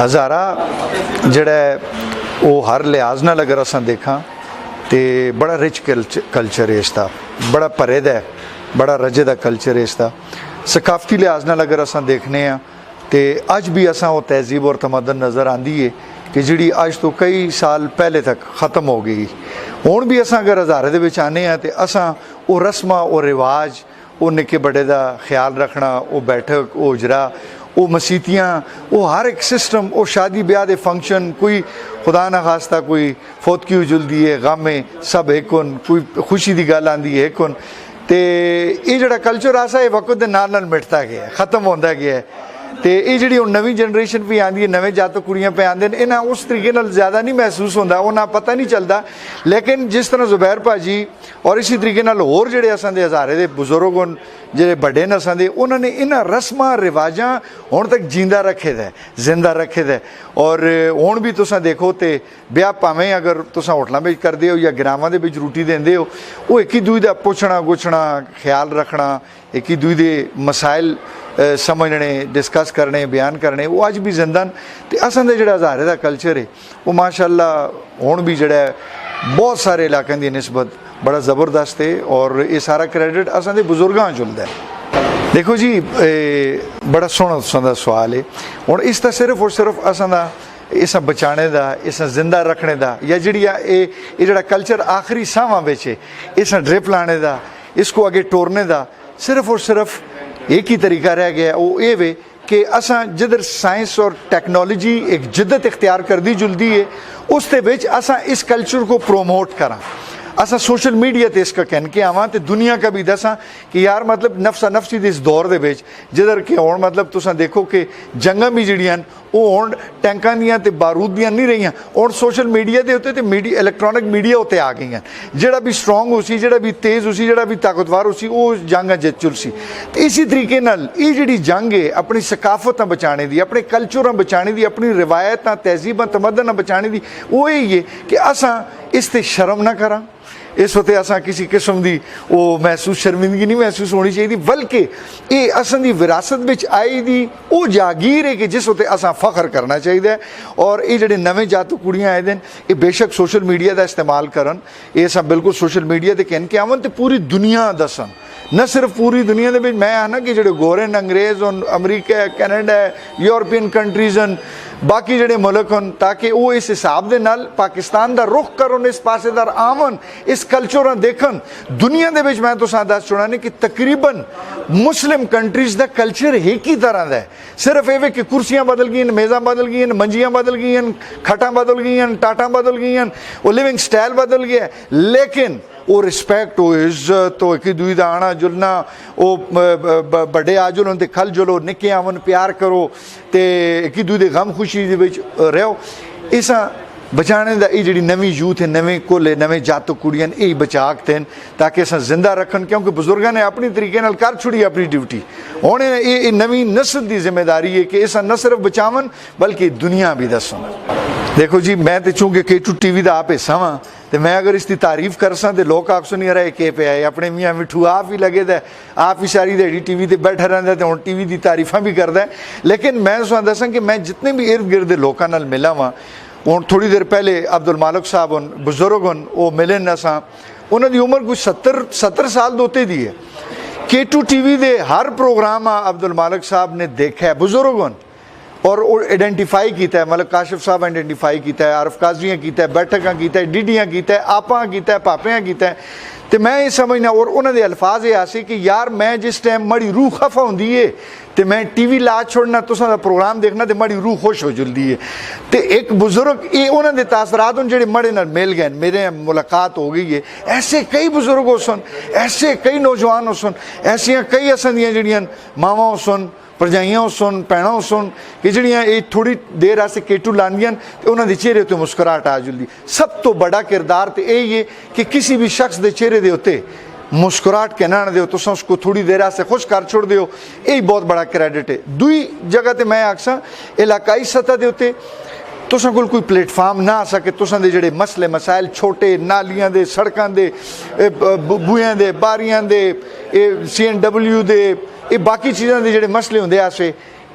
हज़ारा जिहड़ा वो हर लिहाज नाल अगर असां देखां तो बड़ा रिच कल्चर है इसका, बड़ा भरे दा बड़ा रजे दा कल्चर है इसका। सकाफती लिहाज नाल अगर असां देखने तो अज भी असां वो तहजीब और तमदन नज़र आती है कि जिहड़ी अज तो कई साल पहले तक ख़त्म हो गई। हुण भी असां अगर हज़ारे दे विच आने तो असां वो रस्मां वो रिवाज वो निक्के बड़े का ख्याल रखना, वो बैठक वो उजरा वो मसीतियाँ वो हर एक सिस्टम वो शादी ब्याह के फंक्शन कोई खुदा ना खास्ता कोई फौतकी उजलदी है गम है सब एक होन, कोई खुशी की गल आती है एक होन। तो ये जोड़ा कल्चर आसा ये वक्त के नाल नाल मिटता गया ख़त्म होता गया है। तो ये जी हुण नवी जनरेशन भी आती है, नवे जात कुड़ियाँ पे आते हैं, इन्हें उस तरीके नाल ज़्यादा नहीं महसूस होता, उन्हें पता नहीं चलता। लेकिन जिस तरह जुबैर भाजी और इसी तरीके नाल होर जिहड़े असां दे हज़ारे दे बुजुर्ग होन जिहड़े बड़े न असां दे, उन्होंने इन्हां रस्मां रिवाजां हुण तक जिंदा रखे दा जिंदा रखे दा। और हुण भी तुसां देखो तो ब्याह भावें अगर तुसां होटलों में करदे हो या ग्रामां दे विच रोटी देंदे हो, वो एक ही दूई दा पुछना गुछना ख्याल रखना, एक ही दूई दे मसाइल समझने डिस्कस करने बयान करने वो अज भी जिंदा न। तो असां दे जिहड़ा हज़ारे दा कल्चर है वो माशाअल्लाह हुण भी जिहड़ा बहुत सारे इलाकों की निस्बत बड़ा ज़बरदस्त है। और ये सारा क्रेडिट असां दे बुजुर्गां चुलदा है। देखो जी बड़ा सोहना तुसां दा सवाल है। हुण इसदा सिर्फ और सिर्फ असां दा इस बचाने का इस जिंदा रखने का या जी ये कल्चर आखिरी साहां विच है इस ड्रिप लाने का इसको अगे टोरने का सिर्फ और सिर्फ एक ही तरीका रह गया वो ये वे कि असां जिधर साइंस और टेक्नोलॉजी एक जिद्दत इख्तियार करती जुलदी है उस दे विच असां इस कल्चर को प्रोमोट करा। असां सोशल मीडिया ते इसका कहन के आवां तो दुनिया का भी दसा कि यार मतलब नफसा नफसी दे इस दौर दे विच जिधर कि हुण मतलब तुसां देखो कि जंगां भी जिहड़ियां वो हुण टैंकां दियां ते बारूद दियां नहीं रहियां, हुण सोशल मीडिया दे उत्ते ते मीडिया इलैक्ट्रॉनिक मीडिया उत्ते आ गईयां। जिहड़ा भी स्ट्रोंग उसी जिहड़ा भी तेज़ उसी जिहड़ा भी ताकतवर उसी वो जंग जित चुलसी। तो इसी तरीके नाल ये जिहड़ी जंग है अपनी सकाफतां बचाने दी अपने कल्चरां बचाने दी अपनी रिवायतां तहजीबां तमदनां बचाने दी वो यही है कि असां इस ते शर्म ना करां। इस उत्ते असां किसी किस्म की वो महसूस शर्मिंदगी नहीं महसूस होनी चाहिए, बल्कि ये असां दी विरासत विच आई दी वो जागीर है कि जिस उत्ते असां फख्र करना चाहिए। और ये जिहड़े नवे जातू कुड़ियां आए दिन ये बेशक सोशल मीडिया का इस्तेमाल करन, ये सब बिल्कुल सोशल मीडिया ते कहन के आवन तो पूरी दुनिया दसन, न सिर्फ पूरी दुनिया दे विच मैं आना कि जिहड़े गोरे अंग्रेज़ होन अमरीका कैनेडा यूरोपियन कंट्रीज़ न बाकी जिहड़े मुल्क होन ताकि वो इस हिसाब दे नाल पाकिस्तान दा रुख करन इस पासेदार आवन इस कल्चर देखन। दुनिया दे विच मैं तुसां दस छुड़ा ने कि तकरीबन मुस्लिम कंट्रीज़ दा कल्चर एक ही तरह दा है, सिर्फ ये कि कुर्सियां बदल गई मेज़ां बदल गई मंजियां बदल गई खटां बदल गई टाटां बदल गई वो लिविंग स्टाइल बदल गया, लेकिन वो रिस्पैक्ट वो इज्जत वो एक दूई का आना जुलना वो बड़े आ जुलो तो खल जुलो निक्के आवन प्यार करो तो एक दूई के गम खुशी रहो। इसा बचाने का ये जी नवी यूथ है नवे कोले नवे जातक कुड़ियां यही बचाकते हैं ताकि अस जिंदा रखन, क्योंकि बुजुर्गों ने अपनी तरीके नाल कर छुड़ी अपनी ड्यूटी। हुण ये नवी नस्ल की जिम्मेदारी है कि इस न सिर्फ बचावन बल्कि दुनिया भी दसन। देखो जी मैं तो चूँकि K2 TV का आप हिस्सा हाँ तो मैं अगर इसकी तारीफ कर सा तो लोग आख सुनी रहे के पे है अपने मियाँ मिठू आप ही लगे दा आप ही सारी दिहाड़ी TV पर बैठा रहा तो हूँ TV की तारीफा भी करता है। लेकिन मैं तुहानूं दसां कि मैं जितने भी इर्द गिर्द लोगों नाल मिला वहाँ हूँ थोड़ी देर पहले अब्दुल मालिक साहब होन बुजुर्ग होन वो मिले असां उन्होंने उम्र कुछ 70 साल दोते दी है। K2 TV दे हर प्रोग्राम अब्दुल मालिक साहब ने देखा है बुजुर्ग होन और आइडेंटिफाई किया है, मतलब काशिफ साहब आइडेंटिफाई किया है, आरफ काजरियाँ किया है, बैठक किया है, डीडियाँ किया है, आपा किया है, पापियाँ किया है। तो मैं ये समझना और उन्होंने अल्फाज ये आसे कि यार मैं जिस टाइम मड़ी रूह खफा होंगी है तो मैं TV ला छोड़ना तुसां दा प्रोग्राम देखना तो मड़ी रूह खुश हो जुलदी है। तो एक बुजुर्ग ये उन्होंने तासरात उन जेडे मड़े नाल मिल गए मेरे मुलाकात हो गई है। ऐसे कई बुजुर्ग हो सन ऐसे कई नौजवान हो सन ऐसियाँ कई असां दियां जिहड़ियां मावां हो सन भरजाइयां सुन भैणां सुन कि जिहड़ियां ये थोड़ी देर आसे K2 लांदियां तो उन्होंने चेहरे उत्ते मुस्कुराहट आ जुलदी। सब तो बड़ा किरदार तो यही है कि किसी भी शख्स के चेहरे के उत्ते मुस्कुराहट के ना दो तुस उसको थोड़ी देर से खुश कर छोड़ दो, यही बहुत बड़ा क्रेडिट है। दूई जगह तो मैं आखसा इलाकाई सतह के उत्ते तुसां कोल कोई प्लेटफार्म ना आ सके तुसां दे जिहड़े मसले मसाइल छोटे नालियां दे सड़कां दे बूहियां दे बारियां दे CNW दे ये बाकी चीज़ों के जिहड़े मसले होंदे आसे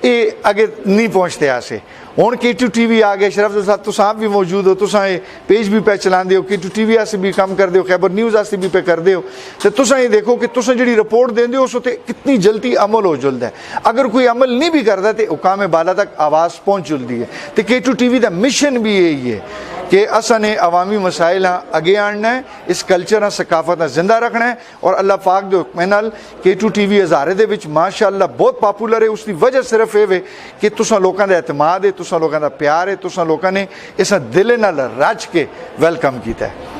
ये अगे नहीं पहुँचते आसे हुण K2 TV आ गए, शरफ साहब तुस आप भी मौजूद हो, तुसां ये पेज भी पे चलाते हो, K2 TV आस्ते भी काम करते हो, खैबर न्यूज़ आस्ते भी पे करते हो, तो तुसां ये देखो कि तुसां जिहड़ी रिपोर्ट देंदे हो उस उत्ते कितनी जल्दी अमल हो जुलदा है। अगर कोई अमल नहीं भी करता तो हुकाम बाला तक आवाज़ पहुँच जुलदी है। तो K2 TV का मिशन भी यही है कि असां ने अवामी मसाइल अगे आणना है, इस कल्चर सकाफत जिंदा रखना है, और अल्लाह पाक दे हुक्म नाल K2 TV हज़ारे दे विच माशाअल्लाह बहुत पॉपुलर है। उसकी वजह सिर्फ ये वे कि तुसां लोकां दा एतमाद है, तुसां लोकां दा प्यार है, तुसां लोकां ने इस दिल नाल रज के वेलकम किया है।